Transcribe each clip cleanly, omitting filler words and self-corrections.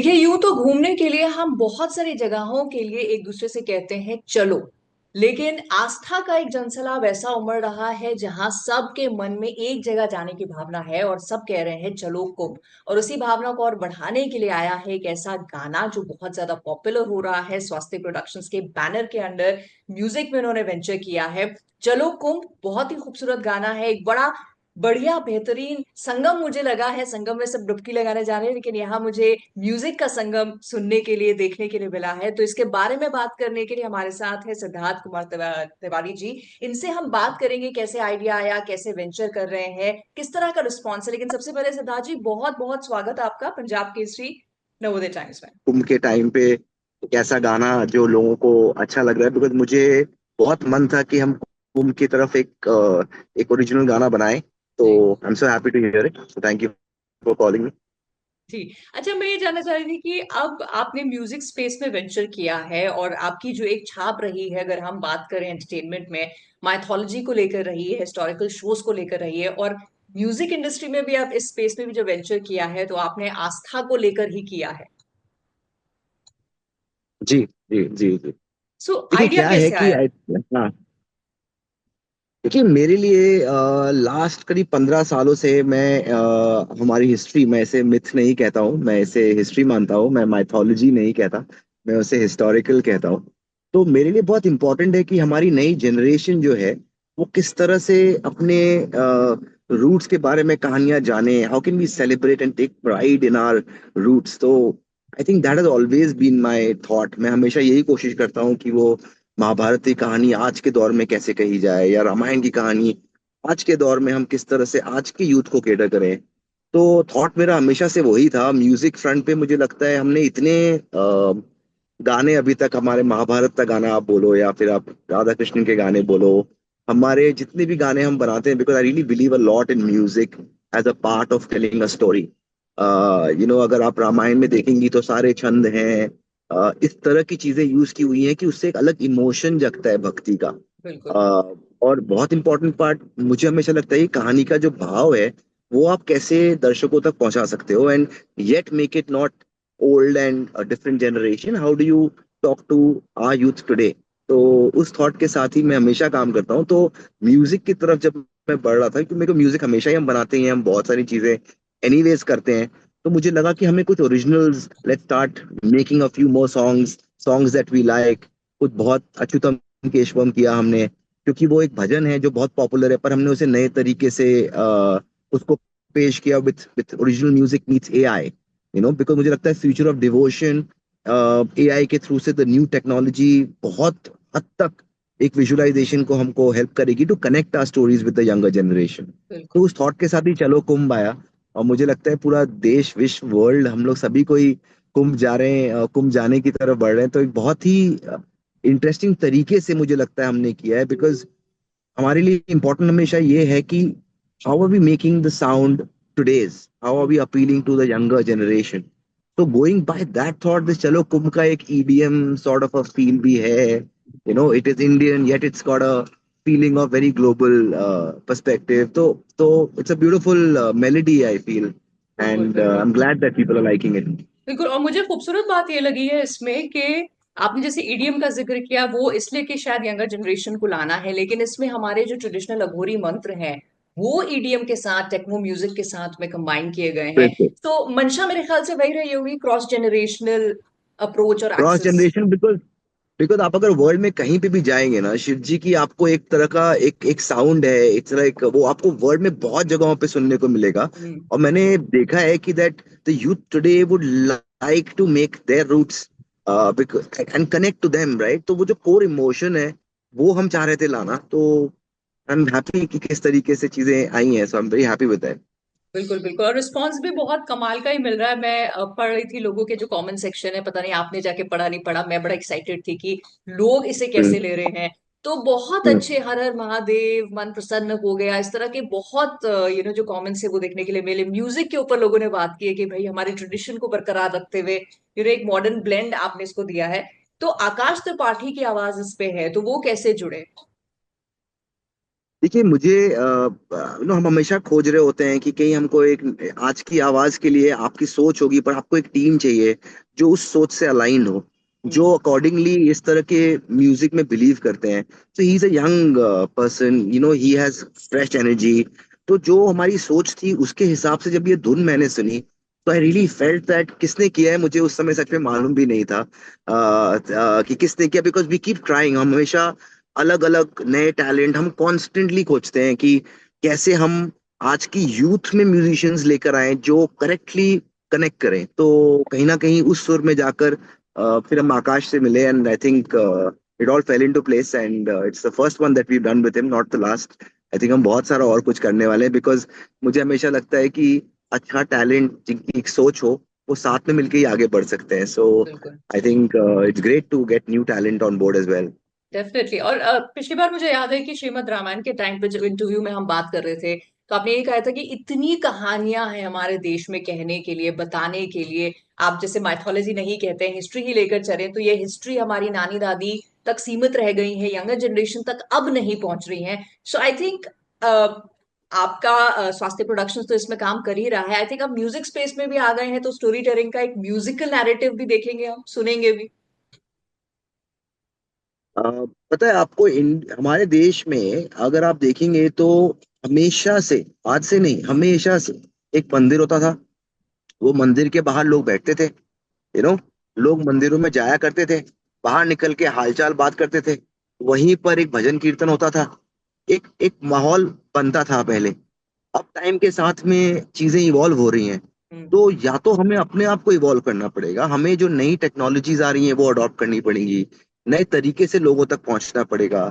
देखिए, यूं तो घूमने के लिए हम बहुत सारी जगहों के लिए एक दूसरे से कहते हैं चलो। लेकिन आस्था का एक जनसैलाब ऐसा उमड़ रहा है जहां सबके मन में एक जगह जाने की भावना है और सब कह रहे हैं चलो कुंभ। और उसी भावना को और बढ़ाने के लिए आया है एक ऐसा गाना जो बहुत ज्यादा पॉपुलर हो रहा है। स्वास्थ्य प्रोडक्शंस के बैनर के अंडर म्यूजिक में उन्होंने वेंचर किया है। चलो कुंभ बहुत ही खूबसूरत गाना है, एक बड़ा बढ़िया बेहतरीन संगम मुझे लगा है। संगम में सब डुबकी लगाने जा रहे हैं, लेकिन यहाँ मुझे म्यूजिक का संगम सुनने के लिए देखने के लिए मिला है। तो इसके बारे में बात करने के लिए हमारे साथ है सिद्धार्थ कुमार तिवारी जी। इनसे हम बात करेंगे कैसे आइडिया आया, कैसे वेंचर कर रहे हैं, किस तरह का रिस्पॉन्स है। लेकिन सबसे पहले सिद्धार्थ जी, बहुत बहुत स्वागत आपका पंजाब केसरी नवोदय टाइम्स में। कुंभ के टाइम पे एक ऐसा गाना जो लोगों को अच्छा लग रहा है, बिकॉज मुझे बहुत मन था कि हम कुंभ की तरफ एक ओरिजिनल गाना बनाएं। तो जी I am so happy to hear it, so thank you for calling me. जी। अच्छा, मैं ये जानना चाह रही थी कि अब आपने म्यूजिक स्पेस में वेंचर किया है और आपकी जो एक छाप रही है, अगर हम बात करें एंटरटेनमेंट में, माइथोलॉजी को लेकर रही है, हिस्टोरिकल शोज को लेकर रही है, और म्यूजिक इंडस्ट्री में भी आप इस स्पेस में भी जो वेंचर किया है तो आपने आस्था को लेकर ही किया है। जी जी जी जी। सो देखिए आइडिया क्या है कैसे कि आया? हाँ, देखिए मेरे लिए लास्ट करीब 15 सालों से मैं हमारी हिस्ट्री, मैं इसे मिथ नहीं कहता हूँ, मैं इसे हिस्ट्री मानता हूँ, मैं माइथोलॉजी नहीं कहता, मैं उसे हिस्टोरिकल कहता हूँ। तो मेरे लिए बहुत इंपॉर्टेंट है कि हमारी नई जनरेशन जो है वो किस तरह से अपने रूट्स के बारे में कहानियां जाने। How can we celebrate and take pride in our roots. तो I think that has always been my thought. मैं हमेशा यही कोशिश करता हूँ कि वो महाभारत की कहानी आज के दौर में कैसे कही जाए, या रामायण की कहानी आज के दौर में हम किस तरह से आज के यूथ को केटर करें। तो थॉट मेरा हमेशा से वही था। म्यूजिक फ्रंट पे मुझे लगता है हमने इतने गाने अभी तक, हमारे महाभारत का गाना आप बोलो या फिर आप राधा कृष्ण के गाने बोलो, हमारे जितने भी गाने हम बनाते हैं, because I really believe a lot in music as a part of telling a story. अगर आप रामायण में देखेंगी तो सारे छंद हैं, इस तरह की चीजें यूज की हुई हैं कि उससे एक अलग इमोशन जगता है भक्ति का। बिल्कुल। अ, और बहुत इंपॉर्टेंट पार्ट मुझे हमेशा लगता है कि कहानी का जो भाव है वो आप कैसे दर्शकों तक पहुंचा सकते हो, and yet make it not old and different generation. How do you talk to our youth today. तो उस थॉट के साथ ही मैं हमेशा काम करता हूँ। तो म्यूजिक की तरफ जब मैं बढ़ रहा था, क्योंकि मेरे को म्यूजिक हमेशा ही, हम बनाते ही हैं, हम बहुत सारी चीजें एनीवेज करते हैं, तो मुझे लगा कि हमें कुछ originals, let's start making a few more songs, songs that we like. कुछ बहुत अच्युतम केशवम किया हमने, क्योंकि वो एक भजन है जो बहुत पॉपुलर है, पर हमने उसे नए तरीके से उसको पेश किया with with original music meets AI. Because मुझे लगता है फ्यूचर ऑफ डिवोशन एआई के थ्रू से, द न्यू टेक्नोलॉजी बहुत हद तक एक विजुअलाइजेशन को हमको हेल्प करेगी to connect our stories with the younger generation. तो बिल्कुल। उस थॉट के साथ ही चलो कुंभ आया। और मुझे लगता है पूरा देश, विश्व, वर्ल्ड, हम लोग सभी कोई कुंभ जा रहे हैं, कुंभ जाने की तरफ बढ़ रहे हैं। तो एक बहुत ही इंटरेस्टिंग तरीके से मुझे लगता है हमने किया है, बिकॉज हमारे लिए इम्पोर्टेंट हमेशा ये है कि how are we making the sound today's, how are we appealing to the younger generation. तो going by that thought, this चलो कुंभ का एक EDM sort of a feel भी है। It is Indian yet it's got a feeling of very global perspective. So it's a beautiful melody, I feel, बिल्कुल। and बिल्कुल। I'm glad that people are liking it. बिल्कुल, और मुझे खूबसूरत बात ये लगी है इसमें कि आपने जैसे ईडीएम का जिक्र किया, वो इसलिए कि शायद यंगर जनरेशन को लाना है, लेकिन इसमें हमारे जो ट्रेडिशनल अघोरी मंत्र हैं वो ईडीएम के साथ, टेक्नो म्यूजिक के साथ में कंबाइन किए गए हैं। बिल्कुल। तो मंशा मेरे ख्याल से वही रही होगी, क्रॉस जनरेशनल अप्रोच और cross access. Generation, because because आप अगर वर्ल्ड में कहीं पे भी जाएंगे ना, शिव जी की आपको एक तरह का एक एक साउंड है, इट्स लाइक वो आपको वर्ल्ड में बहुत जगहों पे सुनने को मिलेगा। और मैंने देखा है कि that the youth today would like to make their roots and connect to them, right. तो वो जो कोर इमोशन है वो हम चाह रहे थे लाना। तो आई एम हैप्पी कि किस तरीके से चीजें आई हैं, so I am very happy with that. बिल्कुल बिल्कुल, और रिस्पांस भी बहुत कमाल का ही मिल रहा है। मैं पढ़ रही थी लोगों के जो कमेंट सेक्शन है, पता नहीं आपने जाके पढ़ा नहीं पढ़ा, मैं बड़ा एक्साइटेड थी कि लोग इसे कैसे ले रहे हैं। तो बहुत अच्छे, हर हर महादेव, मन प्रसन्न हो गया, इस तरह के बहुत जो कमेंट्स है वो देखने के लिए मिले। म्यूजिक के ऊपर लोगों ने बात की है कि भाई हमारे ट्रेडिशन को बरकरार रखते हुए एक मॉडर्न ब्लेंड आपने इसको दिया है। तो आकाश त्रिपाठी की आवाज इस पे है, तो वो कैसे जुड़े? देखिए मुझे हम हमेशा खोज रहे होते हैं कि कहीं हमको एक आज की आवाज के लिए आपकी सोच होगी, पर आपको एक टीम चाहिए जो उस सोच से अलाइंड हो, जो हम्म। अकॉर्डिंगली इस तरह के म्यूजिक में बिलीव करते हैं। So he is a young person, he has fresh energy. तो जो हमारी सोच थी उसके हिसाब से जब ये धुन मैंने सुनी, तो आई रियली फेल्ट दैट किसने किया है मुझे उस समय सच में मालूम भी नहीं था कि किसने किया, बिकॉज वी कीप ट्राइंग। हम हमेशा अलग अलग नए टैलेंट हम कॉन्स्टेंटली खोजते हैं कि कैसे हम आज की यूथ में म्यूजिशियंस लेकर आए जो करेक्टली कनेक्ट करें। तो कहीं ना कहीं उस सुर में जाकर फिर हम आकाश से मिले, and I think it all fell into place, and it's the first one that we done with him, not the last. I think हम बहुत सारा और कुछ करने वाले हैं, बिकॉज मुझे हमेशा लगता है कि अच्छा टैलेंट जिनकी एक सोच हो, वो साथ में मिलकर ही आगे बढ़ सकते हैं। सो बिल्कुल। I think it's great to get new talent on board as well. Definitely. और पिछली बार मुझे याद है कि श्रीमद् रामायण के टाइम पे जब इंटरव्यू में हम बात कर रहे थे, तो आपने ये कहा था कि इतनी कहानियां हैं हमारे देश में कहने के लिए, बताने के लिए। आप जैसे माइथोलॉजी नहीं कहते हैं, हिस्ट्री ही लेकर चले, तो ये हिस्ट्री हमारी नानी दादी तक सीमित रह गई है, यंगर जनरेशन तक अब नहीं पहुंच रही है। सो आई थिंक आपका स्वास्थ्य प्रोडक्शन तो इसमें काम कर ही रहा है। आई थिंक अब म्यूजिक स्पेस में भी आ गए हैं, तो स्टोरी टेलिंग का एक म्यूजिकल नैरेटिव भी देखेंगे, हम सुनेंगे भी। अ, पता है आपको, हमारे देश में अगर आप देखेंगे तो हमेशा से, आज से नहीं हमेशा से, एक मंदिर होता था। वो मंदिर के बाहर लोग बैठते थे, लोग मंदिरों में जाया करते थे, बाहर निकल के हालचाल बात करते थे। वहीं पर एक भजन कीर्तन होता था, एक एक माहौल बनता था पहले। अब टाइम के साथ में चीजें इवॉल्व हो रही हैं। हम्म। तो या तो हमें अपने आप को इवॉल्व करना पड़ेगा, हमें जो नई टेक्नोलॉजीज आ रही हैं वो अडॉप्ट करनी पड़ेंगी, नए तरीके से लोगों तक पहुंचना पड़ेगा।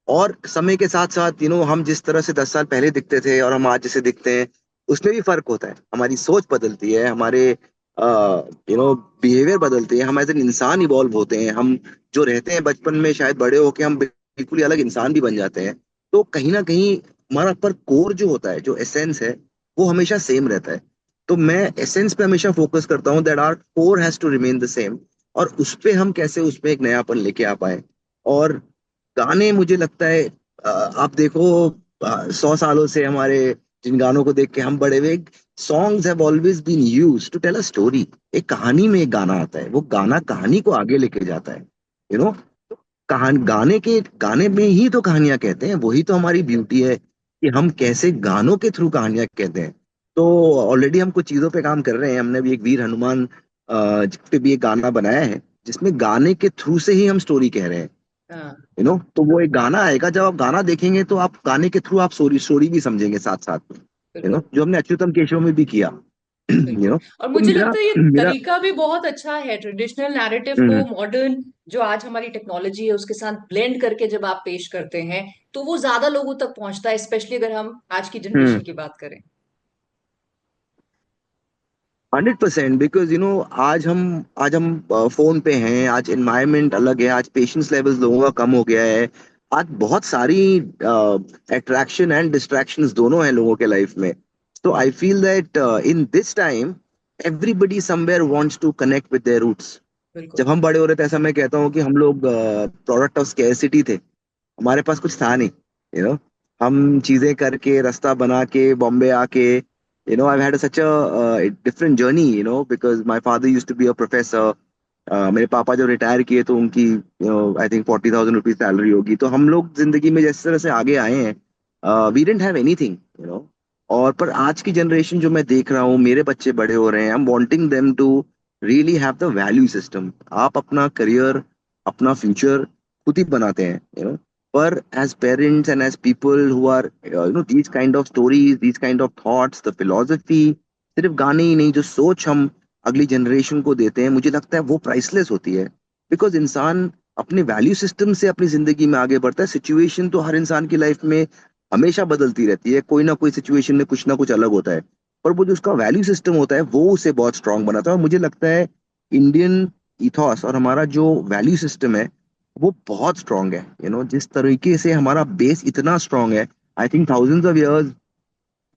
और समय के साथ साथ हम जिस तरह से 10 साल पहले दिखते थे और हम आज जैसे दिखते हैं, उसमें भी फर्क होता है। हमारी सोच बदलती है, हमारे बिहेवियर बदलते हैं, हम एज एन इंसान इवॉल्व होते हैं। हम जो रहते हैं बचपन में, शायद बड़े होके हम बिल्कुल ही अलग इंसान भी बन जाते हैं। तो कहीं ना कहीं हमारा पर कोर जो होता है, जो एसेंस है, वो हमेशा सेम रहता है। तो मैं एसेंस पे हमेशा फोकस करता हूँ, that our core has to remain the same. और उस पे हम कैसे उसमें एक नयापन लेके आ पाए। और गाने, मुझे लगता है आप देखो, 100 सालों से हमारे जिन गानों को देख के हम बड़े हुए, songs have always been used to tell a story. एक कहानी में एक गाना आता है, वो गाना कहानी को आगे लेके जाता है। यू नो गाने में ही तो कहानियां कहते हैं, वही तो हमारी ब्यूटी है कि हम कैसे गानों के थ्रू कहानियां कहते हैं। तो ऑलरेडी हम कुछ चीजों पे काम कर रहे हैं। हमने भी एक वीर हनुमान पे भी एक गाना बनाया है, जिसमें गाने के थ्रू से ही हम स्टोरी कह रहे हैं। हाँ। तो वो एक गाना आएगा, जब आप गाना देखेंगे तो आप गाने के थ्रू आप स्टोरी स्टोरी भी समझेंगे साथ साथ में। बिल्कुल। जो हमने अच्युतम केशव में भी किया। बिल्कुल। और तो मुझे मेरा लगता है ये मेरा तरीका भी बहुत अच्छा है, ट्रेडिशनल नैरेटिव को हम्म, मॉडर्न जो आज हमारी टेक्नोलॉजी है उसके साथ ब्लेंड करके जब आप पेश करते हैं, तो वो ज्यादा लोगों तक पहुंचता है, स्पेशली अगर हम आज की हम्म, जनरेशन की बात करें। 100%। बिकॉज आज हम फोन पे हैं, आज एनवायरनमेंट अलग है, आज पेशेंस लेवल्स लोगों का कम हो गया है। आज बहुत सारी अट्रैक्शन एंड डिस्ट्रैक्शंस दोनों हैं लोगों के लाइफ में। तो I feel that in this time everybody somewhere wants to connect with their roots. बिल्कुल। जब हम बड़े हो रहे थे, ऐसा मैं कहता हूँ कि हम लोग प्रोडक्ट ऑफ स्केर्सिटी थे। हमारे पास कुछ था नहीं। यू नो हम चीजें करके, रास्ता बना के, बॉम्बे आके, I had such a different journey, because my father used to be a professor. मेरे पापा जो रिटायर किए तो उनकी आई थिंक 40,000 रुपीज सैलरी होगी। तो हम लोग जिंदगी में जिस तरह से आगे आए हैं, वी डिडंट हैव एनीथिंग। और पर आज की जनरेशन जो मैं देख रहा हूँ, मेरे बच्चे बड़े हो रहे हैं, I am wanting them to really have the value system. आप अपना करियर, अपना फ्यूचर खुद ही बनाते हैं। पर as parents and as people who are these kind of stories, these kind of thoughts, the philosophy, सिर्फ गाने ही नहीं, जो सोच हम अगली जनरेशन को देते हैं, मुझे लगता है वो प्राइसलेस होती है। बिकॉज इंसान अपने वैल्यू सिस्टम से अपनी जिंदगी में आगे बढ़ता है। सिचुएशन तो हर इंसान की लाइफ में हमेशा बदलती रहती है, कोई ना कोई सिचुएशन में कुछ ना कुछ अलग होता है। पर वो जो उसका वैल्यू सिस्टम होता है, वो उसे बहुत स्ट्रांग बनाता है। और मुझे लगता है इंडियन इथॉस और हमारा जो वैल्यू सिस्टम है, वो बहुत स्ट्रांग है। जिस तरीके से हमारा बेस इतना स्ट्रांग है, I think thousands of years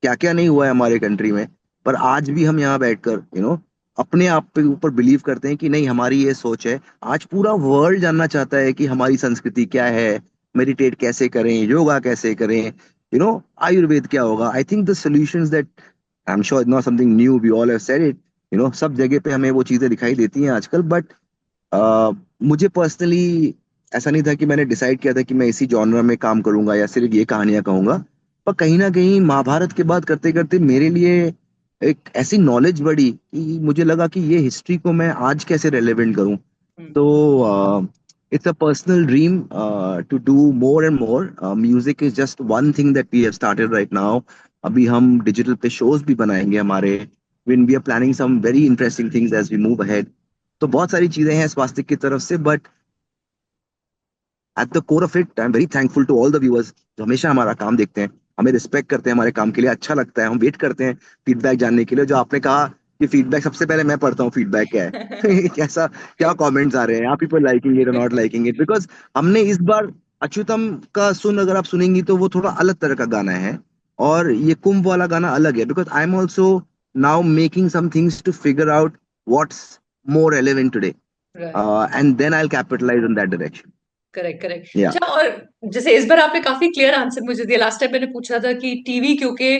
क्या क्या नहीं हुआ है हमारे कंट्री में, पर आज भी हम यहाँ बैठकर अपने आप पे ऊपर बिलीव करते हैं कि नहीं, हमारी ये सोच है। आज पूरा वर्ल्ड जानना चाहता है कि हमारी संस्कृति क्या है, मेडिटेट कैसे करें, योगा कैसे करें, आयुर्वेद क्या होगा? I think the solutions that, I am sure not something new, we all have said it, सब जगह पे हमें वो चीजें दिखाई देती हैं आजकल। बट मुझे पर्सनली ऐसा नहीं था कि मैंने डिसाइड किया था कि मैं इसी जॉनर में काम करूंगा या सिर्फ ये कहानियां कहूंगा। पर कहीं ना कहीं महाभारत के बाद करते करते मेरे लिए एक ऐसी नॉलेज बढ़ी कि मुझे लगा कि ये हिस्ट्री को मैं आज कैसे रेलेवेंट करूं। हम्म। तो it's a personal dream to do more and more. Music is just one thing that we have started right now. अभी हम डिजिटल पे शोज भी बनाएंगे हमारे, when we are planning some very interesting things as we move ahead। तो बहुत सारी चीजें हैं स्वास्थ्य की तरफ से, but at the core of it I am very thankful to all the viewers जो हमेशा हमारा काम देखते हैं, हमें रिस्पेक्ट करते हैं, हमारे काम के लिए अच्छा लगता है, हम वेट करते हैं फीडबैक जानने के लिए। जो आपने कहा कि फीडबैक सबसे पहले मैं पढ़ता हूँ, फीडबैक क्या है कैसा, क्या कमेंट्स आ रहे हैं, आप पीपल लाइकिंग इट और नॉट लाइकिंग इट, बिकॉज हमने इस बार अच्युतम का सुन, अगर आप सुनेंगी तो वो थोड़ा अलग तरह का गाना है, और ये कुंभ वाला गाना अलग है। Because I am also now making some things to figure out what's more relevant today, right. And then I will capitalize on that direction. Correct, correct. या अच्छा, और जैसे इस बार आपने काफी क्लियर आंसर मुझे दिया। लास्ट टाइम मैंने पूछा था कि टीवी, क्योंकि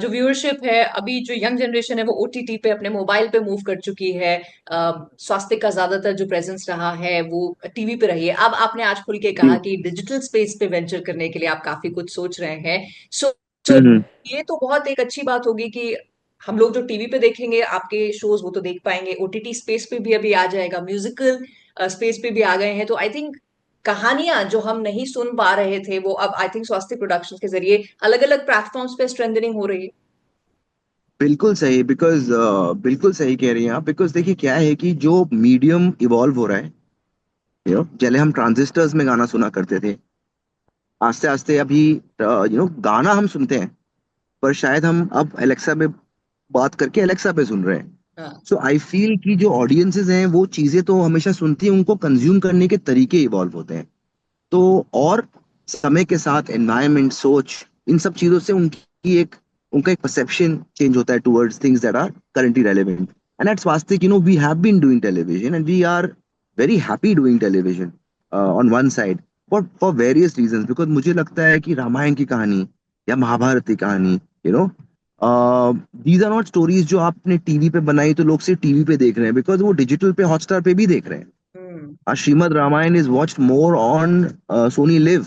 जो व्यूअरशिप है अभी, जो यंग जनरेशन है वो ओटीटी पे, अपने मोबाइल पे मूव कर चुकी है। स्वास्थ्य का ज्यादातर जो प्रेजेंस रहा है वो टीवी पे रही है। अब आपने आज खुल के कहा कि डिजिटल स्पेस पे वेंचर करने के लिए आप काफी कुछ सोच रहे हैं। सो हम्म। ये तो बहुत एक अच्छी बात होगी कि हम लोग जो टीवी पे देखेंगे आपके शोज वो तो देख पाएंगे, ओटीटी स्पेस पे भी अभी आ जाएगा, म्यूजिकल स्पेस पे भी आ गए हैं। तो आई थिंक कहानियां जो हम नहीं सुन पा रहे थे वो अब आई थिंक स्वास्थ्य प्रोडक्शन के जरिए अलग अलग प्लेटफॉर्म्स पे स्ट्रेंथनिंग हो रही है। बिल्कुल सही, बिकॉज बिल्कुल सही कह रही हैं आप। बिकॉज देखिए क्या है कि जो मीडियम इवॉल्व हो रहा है, पहले हम ट्रांजिस्टर्स में गाना सुना करते थे, आस्ते आस्ते अभी गाना हम सुनते हैं, पर शायद हम अब एलेक्सा में बात करके एलेक्सा पे सुन रहे हैं। हाँ। सो आई फील कि जो ऑडियंसेस हैं वो चीजें तो हमेशा सुनती हैं, उनको कंज्यूम करने के तरीके इवॉल्व होते हैं। तो और समय के साथ एनवायरनमेंट, सोच, इन सब चीजों से उनका एक परसेप्शन चेंज होता है towards things that are currently relevant। And at Swastik, we have been doing television and we are very happy doing television on one side, for various reasons। because मुझे लगता है कि रामायण की कहानी या महाभारत की कहानी, you know these are not stories जो आपने टीवी पे बनाई तो लोग सिर्फ टीवी पे देख रहे हैं, बिकॉज वो डिजिटल पे, हॉटस्टार पे भी देख रहे हैं। हम्म। Srimad Ramayana is watched more on Sony Live,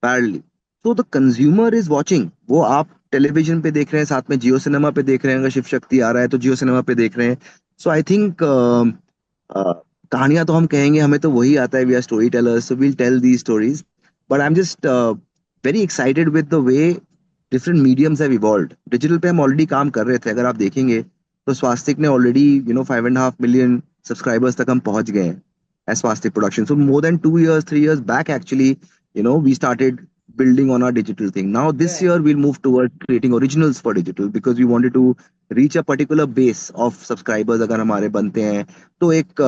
parallelly. तो द कंज्यूमर इज वॉचिंग, वो आप टेलीविजन पे देख रहे हैं, साथ में जियो सिनेमा पे देख रहे हैं, अगर शिव शक्ति आ रहा है तो जियो सिनेमा पे देख रहे हैं। सो आई थिंक कहानियां तो हम कहेंगे, हमें तो वही आता है, we are storytellers, so we'll tell the stories. But I am just very excited with the way different mediums have evolved. Digital पे हम ऑलरेडी काम कर रहे थे, अगर आप देखेंगे तो स्वास्तिक ने ऑलरेडी 5.5 million सब्सक्राइबर्स तक हम पहुंच गए हैं as Swastik Production। So more than 2 years, 3 years back, actually, we started building on our digital thing. Now this Right. year we'll move towards creating originals for digital because we wanted to reach a particular base of subscribers। अगर हमारे बनते हैं तो एक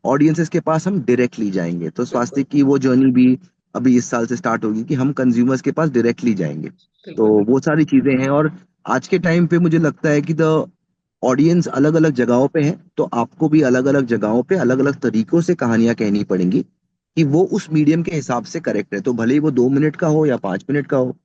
audiences के पास हम directly जाएंगे। तो बिल्कुल, स्वास्तिक की वो जर्नी भी अभी इस साल से स्टार्ट होगी कि हम कंज्यूमर्स के पास डायरेक्टली जाएंगे। तो बिल्कुल, बिल्कुल। वो सारी चीजें हैं, और आज के टाइम पे मुझे लगता है कि द ऑडियंस अलग अलग जगहों पे है, तो आपको भी अलग अलग जगहों पे अलग अलग तरीकों से कहानियां कहनी पड़ेंगी कि वो उस मीडियम के हिसाब से करेक्ट है। तो भले ही वो 2 मिनट का हो या 5 मिनट का हो,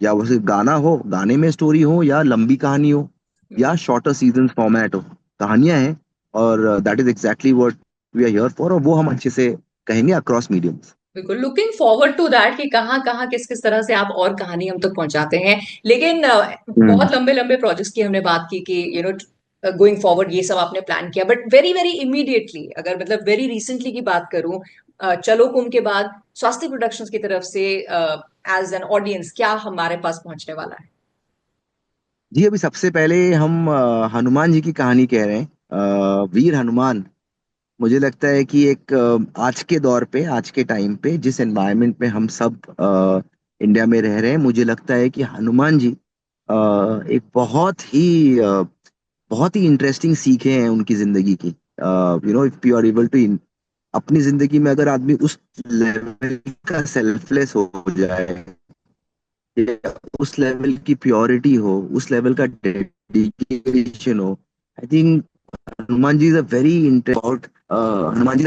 या वो सिर्फ गाना हो, गाने में स्टोरी हो, या लंबी कहानी हो, हम्म। या शॉर्टर सीजन फॉर्मेट हो, कहानियां हैं। और that is exactly what we are here for, और वो हम अच्छे से कहेंगे अक्रॉस मीडियम्स। बिल्कुल लुकिंग फॉरवर्ड टू दैट कि कहाँ कहाँ किस किस तरह से आप और कहानी हम तक पहुंचाते हैं। लेकिन हम्म। बहुत लंबे लंबे प्रोजेक्ट्स की हमने बात की कि गोइंग फॉरवर्ड ये सब आपने प्लान किया, बट वेरी वेरी इमीडिएटली, अगर मतलब वेरी रिसेंटली की बात करूं, चलो कुम के बाद स्वास्थ्य प्रोडक्शंस की तरफ से एज एन ऑडियंस क्या हमारे पास पहुंचने वाला है? जी, अभी सबसे पहले हम हनुमान जी की कहानी कह रहे हैं। वीर हनुमान। मुझे लगता है कि एक आज के दौर पे, आज के टाइम पे, जिस एनवायरनमेंट में हम सब इंडिया में रह रहे हैं, मुझे लगता है कि हनुमान जी एक बहुत ही इंटरेस्टिंग सीखे हैं उनकी जिंदगी की। If you are able to, अपनी जिंदगी में अगर आदमी उस लेवल का सेल्फलेस हो जाए, या उस लेवल की प्योरिटी हो, उस लेवल का डेडिकेशन हो, I think Hanuman ji is a very interest. Hanuman ji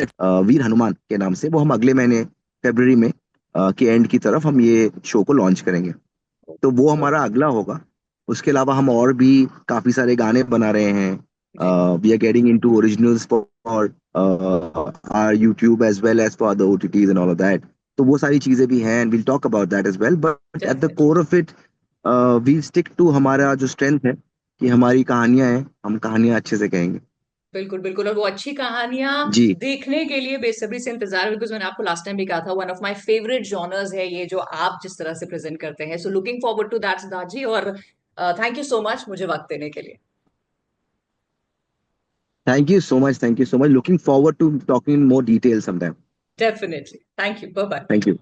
Veer Hanuman के नाम से वो हम अगले महीने फरवरी में के एंड की तरफ हम ये शो को लॉन्च करेंगे। तो वो गुड। हमारा अगला होगा। उसके अलावा हम और भी काफी सारे गाने बना रहे हैं। जी। We are getting into originals for our YouTube as well as for the OTTs and all of that. तो वो सारी चीजें भी हैं, and we'll talk about that as well, but at the definitely. Core of it we'll stick to हमारा जो strength है कि हमारी कहानियां हैं, हम कहानियां अच्छे से कहेंगे। बिल्कुल बिल्कुल, और वो अच्छी कहानियां जी। देखने के लिए बेसब्री से इंतजार है, बिकॉज मैंने आपको लास्ट टाइम भी कहा था one of my favourite genres है ये जो आप जिस तरह से प्रेजेंट करते हैं। So looking forward to that Siddharth ji, और थैंक यू सो मच मुझे वक्त देने के लिए। Thank you so much, thank you so much, looking forward to talking in more detail sometime. Definitely, thank you, bye bye. Thank you.